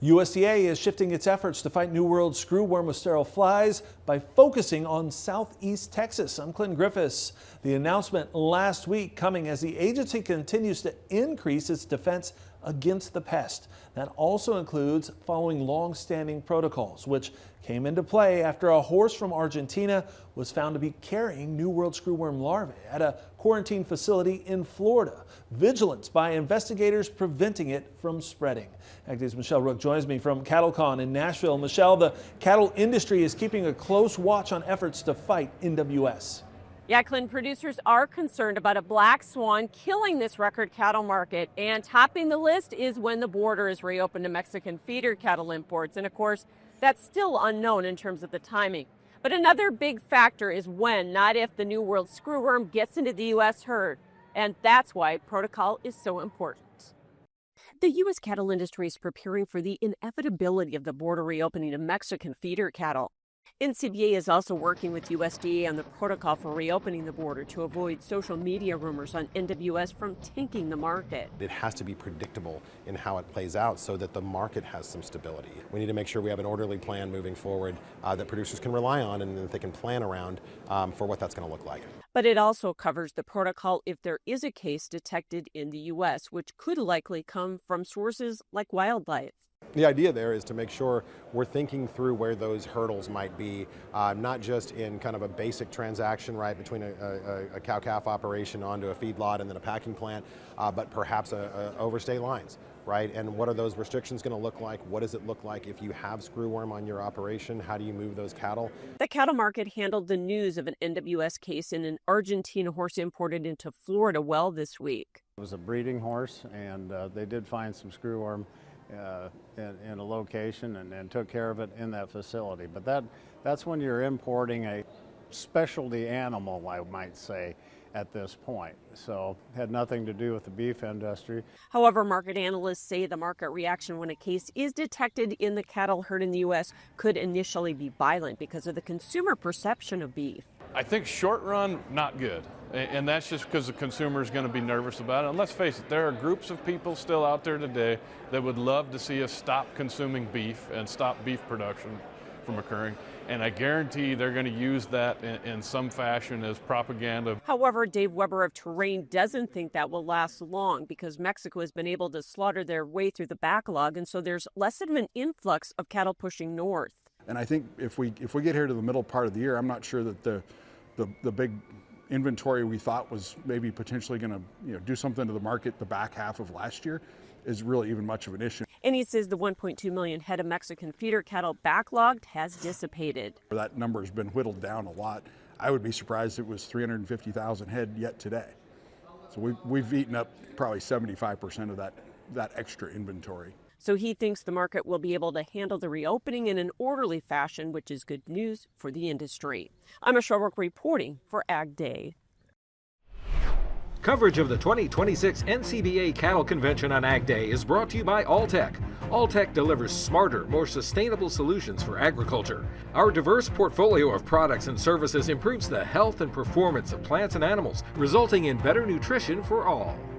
USDA is shifting its efforts to fight New World screwworm with sterile flies by focusing on southeast Texas. I'm Clinton Griffiths. The announcement last week coming as the agency continues to increase its defense against the pest. That also includes following long-standing protocols, which came into play after a horse from Argentina was found to be carrying New World screwworm larvae at a quarantine facility in Florida. Vigilance by investigators preventing it from spreading. AgDay's Michelle Rook joins me from CattleCon in Nashville. Michelle, the cattle industry is keeping a close watch on efforts to fight NWS. Yeah, Clinton, producers are concerned about a black swan killing this record cattle market. And topping the list is when the border is reopened to Mexican feeder cattle imports. And of course, that's still unknown in terms of the timing. But another big factor is when, not if, the New World screwworm gets into the U.S. herd. And that's why protocol is so important. The U.S. cattle industry is preparing for the inevitability of the border reopening to Mexican feeder cattle. NCBA is also working with USDA on the protocol for reopening the border to avoid social media rumors on NWS from tanking the market. It has to be predictable in how it plays out so that the market has some stability. We need to make sure we have an orderly plan moving forward that producers can rely on and that they can plan around for what that's going to look like. But it also covers the protocol if there is a case detected in the U.S., which could likely come from sources like wildlife. The idea there is to make sure we're thinking through where those hurdles might be, not just in kind of a basic transaction, right, between a cow-calf operation onto a feedlot and then a packing plant, but perhaps overstay lines, right? And what are those restrictions going to look like? What does it look like if you have screwworm on your operation? How do you move those cattle? The cattle market handled the news of an NWS case in an Argentina horse imported into Florida well this week. It was a breeding horse, and they did find some screwworm in a location and took care of it in that facility. But that's when you're importing a specialty animal, I might say, at this point. So it had nothing to do with the beef industry. However, market analysts say the market reaction when a case is detected in the cattle herd in the U.S. could initially be violent because of the consumer perception of beef. I think short run, not good. And that's just because the consumer is going to be nervous about it. And let's face it, there are groups of people still out there today that would love to see us stop consuming beef and stop beef production from occurring. And I guarantee they're going to use that in some fashion as propaganda. However, Dave Weber of Terrain doesn't think that will last long because Mexico has been able to slaughter their way through the backlog. And so there's less of an influx of cattle pushing north. And I think if we get here to the middle part of the year, I'm not sure that the big inventory we thought was maybe potentially going to do something to the market the back half of last year is really even much of an issue. And he says the 1.2 million head of Mexican feeder cattle backlogged has dissipated. That number has been whittled down a lot. I would be surprised if it was 350,000 head yet today. So we've eaten up probably 75% of that extra inventory. So he thinks the market will be able to handle the reopening in an orderly fashion, which is good news for the industry. I'm Michelle Rook reporting for Ag Day. Coverage of the 2026 NCBA Cattle Convention on Ag Day is brought to you by Alltech. Alltech delivers smarter, more sustainable solutions for agriculture. Our diverse portfolio of products and services improves the health and performance of plants and animals, resulting in better nutrition for all.